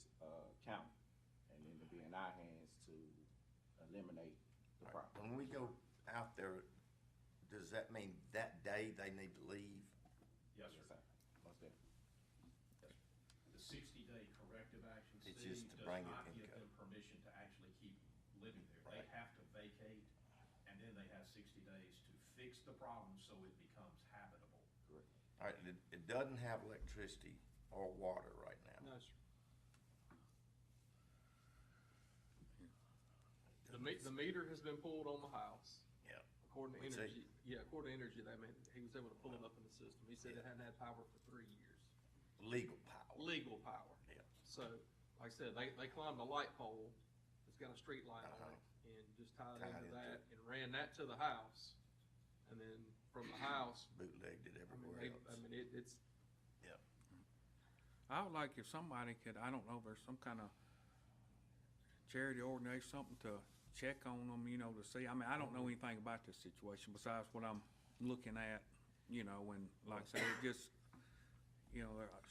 county, and then it'll be in our hands to eliminate the All right. problem. When we go out there, does that mean that day they need to leave? Yes, sir. Most definitely. The 60-day corrective action, It's Steve, just to does bring it not in give code. them permission to actually keep living there. They Right. have to vacate, and then they have 60 days to fix the problem so it becomes habitable. Correct. All right, it doesn't have electricity or water right now. No, sir. The meter has been pulled on the house. Yeah. According to We see. Energy, yeah, according to Energy, he was able to pull it up in the system. He said it hadn't had power for 3 years. Legal power. Legal power. Yeah. So, like I said, they climbed a light pole that's got a street light on it and just tied Tied into into that it. and ran that to the house. And then from the house, Bootlegged it I mean, everywhere else. it's, Yeah. I would like if somebody could, I don't know, there's some kind of charity organization, something to check on them, to see. I mean, I don't know anything about this situation besides what I'm looking at, and like I said, it just,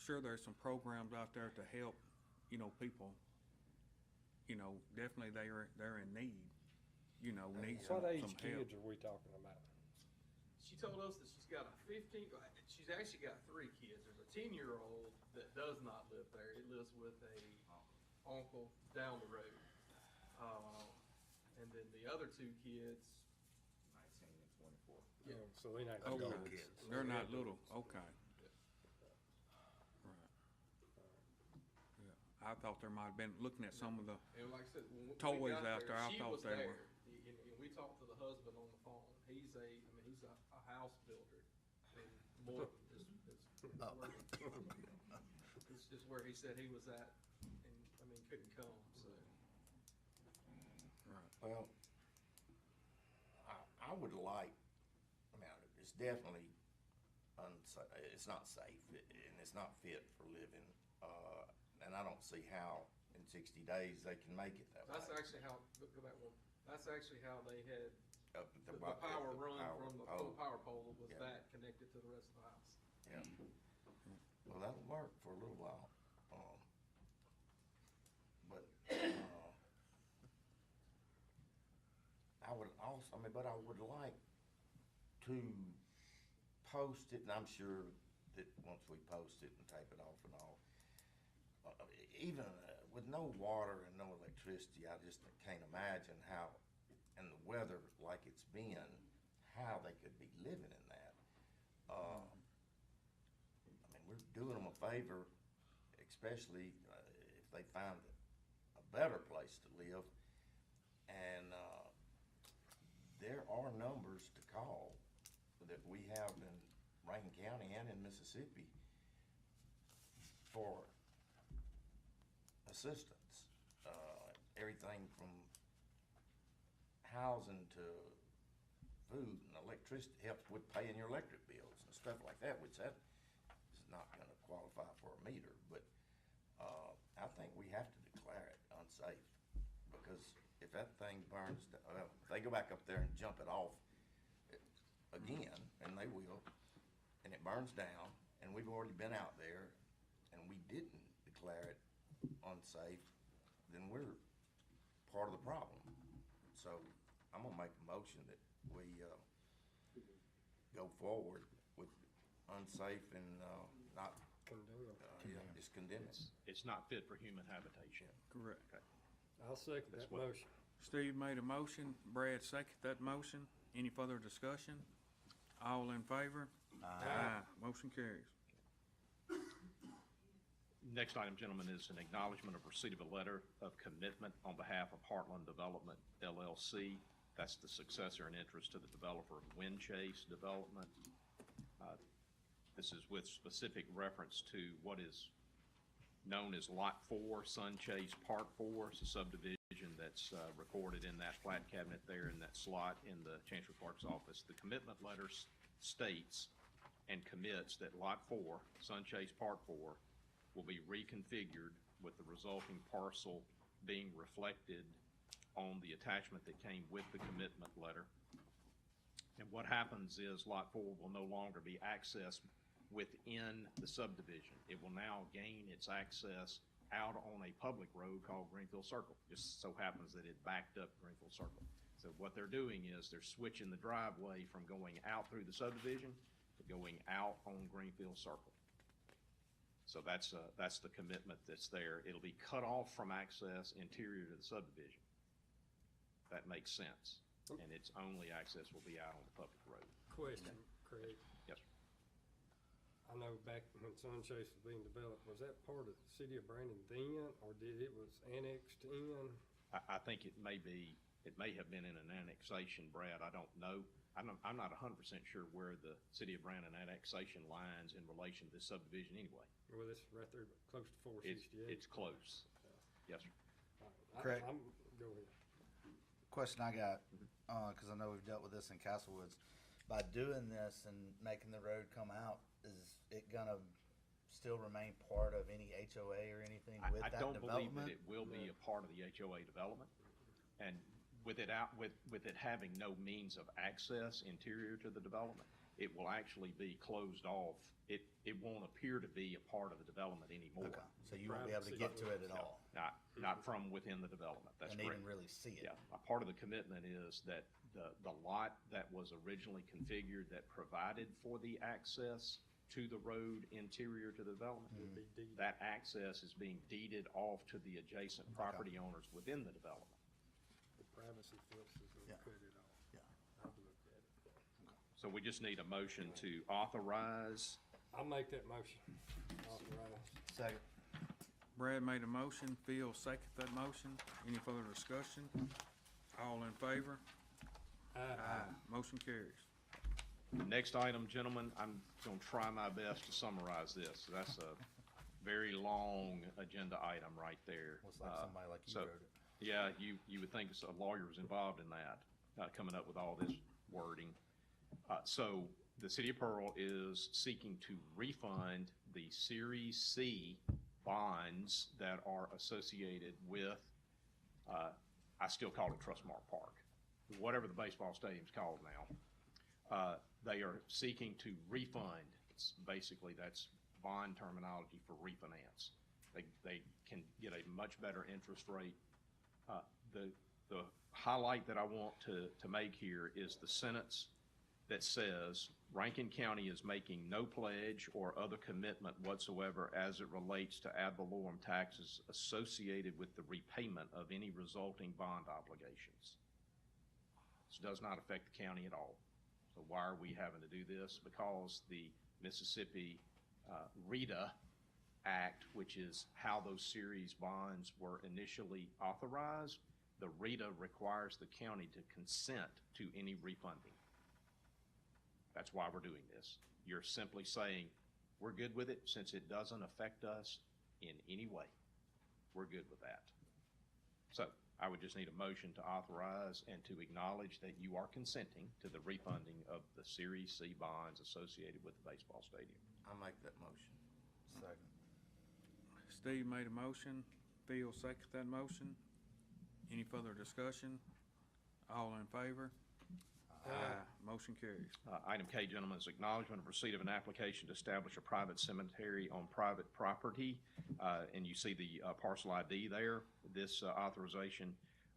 sure there's some programs out there to help, people, definitely they're in need, need some What age help. kids are we talking about? she told us that she's got she's actually got 3 kids. There's a 10-year-old that does not live there. It lives with a uncle down the road. And then the other 2 kids, 19 and 24. Yeah. Oh, so they not. Okay. Adult kids. They're not little, okay. Right. Yeah, I thought there might have been, looking at some of the, and like I said, when we Toys got out there, I she thought was they there. were- And we talked to the husband on the phone. He's a house builder. And more, it's just where he said he was at, and, couldn't come, so. right. Well, I would like, it's definitely unsafe, it's not safe, and it's not fit for living. And I don't see how in 60 days they can make it that way. That's actually how, go back one, that's actually how they had, Up at the bo- power the run power from the pole. power pole was Yeah. that connected to the rest of the house. Yeah. Well, that'll work for a little while. But I would also I mean, but I would like to post it, and I'm sure that once we post it and tape it off and all, even with no water and no electricity, I just can't imagine how, and the weather like it's been, how they could be living in that. I mean, we're doing them a favor, especially if they find a better place to live. And there are numbers to call that we have in Rankin County and in Mississippi for assistance. Everything from housing to food and electricity, helps with paying your electric bills and stuff like that, which that is not gonna qualify for a meter, but I think we have to declare it unsafe, because if that thing burns, well, if they go back up there and jump it off again, and they will, and it burns down, and we've already been out there, and we didn't declare it unsafe, then we're part of the problem. So I'm gonna make a motion that we go forward with unsafe and not, just condemn it. It's not fit for human habitation. Correct. I'll second That's that what- motion. Steve made a motion, Brad seconded that motion. Any further discussion? All in favor? Aye. Motion carries. Next item, gentlemen, is an acknowledgement of receipt of a letter of commitment on behalf of Heartland Development LLC. That's the successor in interest to the developer of Windchase Development. This is with specific reference to what is known as Lot 4, Sunchase Part 4. It's a subdivision that's recorded in that plat cabinet there in that slot in the Chancery Clerk's office. The commitment letter states and commits that Lot 4, Sunchase Part 4, will be reconfigured with the resulting parcel being reflected on the attachment that came with the commitment letter. And what happens is Lot 4 will no longer be accessed within the subdivision. It will now gain its access out on a public road called Greenfield Circle. Just so happens that it backed up Greenfield Circle. So what they're doing is they're switching the driveway from going out through the subdivision to going out on Greenfield Circle. So that's the commitment that's there. It'll be cut off from access interior to the subdivision. That makes sense. And its only access will be out on the public road. Question, Craig. Yes, sir. I know back when Sunchase was being developed, was that part of the city of Brandon then, or did it was annexed in? I think it may have been in an annexation, Brad. I don't know. I'm not 100% sure where the city of Brandon annexation lines in relation to this subdivision anyway. Well, it's right there, close to 468. It's close. Yes, sir. Correct. Go ahead. Question I got, cause I know we've dealt with this in Castlewoods. By doing this and making the road come out, is it gonna still remain part of any HOA or anything with I that don't believe development? that it will be a part of the HOA development. And with it having no means of access interior to the development, it will actually be closed off. It won't appear to be a part of the development anymore. Okay, so you won't be able to get to it at all? Not from within the development, that's And correct. even really see it? Yeah, a part of the commitment is that the lot that was originally configured that provided for the access to the road interior to the development, that access is being deeded off to the adjacent property owners within the development. The privacy fences and Yeah. cut it off. Yeah. I've looked at it. So we just need a motion to authorize. I'll make that motion. Authorize. Second. Brad made a motion, Phil seconded that motion. Any further discussion? All in favor? Aye. Motion carries. The next item, gentlemen, I'm going to try my best to summarize this. That's a very long agenda item right there. Looks like somebody like you so- wrote it. Yeah, you would think a lawyer was involved in that, coming up with all this wording. So the City of Pearl is seeking to refund the Series C bonds that are associated with, I still call it Trustmark Park, whatever the baseball stadium's called now. They are seeking to refund. It's basically, that's bond terminology for refinance. They can get a much better interest rate. The highlight that I want to make here is the sentence that says, Rankin County is making no pledge or other commitment whatsoever as it relates to ad valorem taxes associated with the repayment of any resulting bond obligations. This does not affect the county at all. So why are we having to do this? Because the Mississippi RETA Act, which is how those series bonds were initially authorized, the RETA requires the county to consent to any refunding. That's why we're doing this. You're simply saying, we're good with it since it doesn't affect us in any way. We're good with that. So I would just need a motion to authorize and to acknowledge that you are consenting to the refunding of the Series C bonds associated with the baseball stadium. I make that motion. Second. Steve made a motion, Phil seconded that motion. Any further discussion? All in favor? Aye. Motion carries. Item K, gentlemen, is acknowledgement of receipt of an application to establish a private cemetery on private property. And you see the parcel ID there. This authorization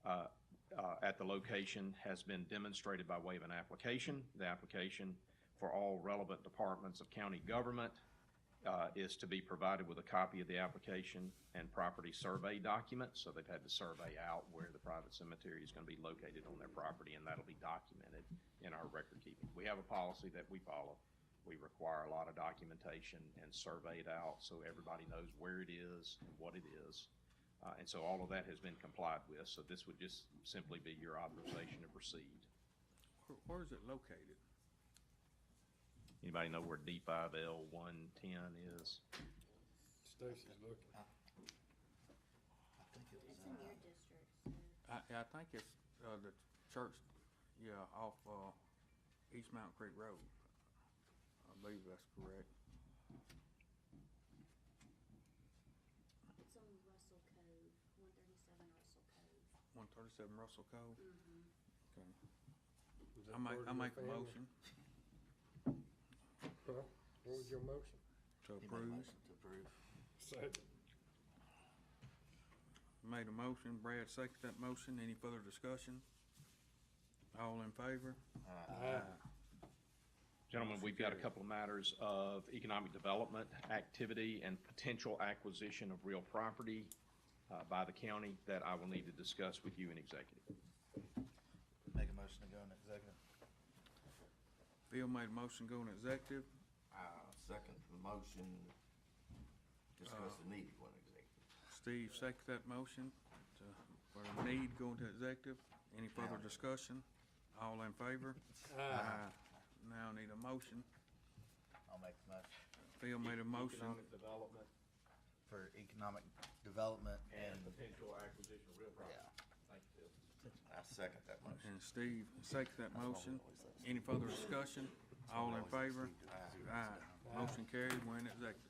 at the location has been demonstrated by way of an application. The application for all relevant departments of county government is to be provided with a copy of the application and property survey documents. So they've had to survey out where the private cemetery is going to be located on their property, and that'll be documented in our record keeping. We have a policy that we follow. We require a lot of documentation and survey it out so everybody knows where it is and what it is. And so all of that has been complied with. So this would just simply be your authorization to proceed. Where is it located? Anybody know where D5L 110 is? Stacy's looking. I think it was, It's in your district, so. I think it's the church, yeah, off East Mountain Creek Road. I believe that's correct. It's on Russell Cove, 137 Russell Cove. 137 Russell Cove? Mm-hmm. Okay. Is that I part of your make a family? motion Huh? What was your motion? to he made a approve. motion to approve. Second. Made a motion, Brad seconded that motion. Any further discussion? All in favor? Aye. Gentlemen, we've got a couple of matters of economic development activity and potential acquisition of real property by the county that I will need to discuss with you in executive. Make a motion to go into executive. Phil made a motion going to executive. Second the motion, discuss the need to go into executive. Steve seconded that motion for the need going to executive. Any further discussion? All in favor? Aye. Now need a motion. I'll make the motion Phil made a motion. Economic development for economic development and and, potential acquisition of real property. yeah. Thank you, Phil. I second that motion. And Steve seconded that motion. Any further discussion? All in favor? Aye. Motion carried. We're in executive.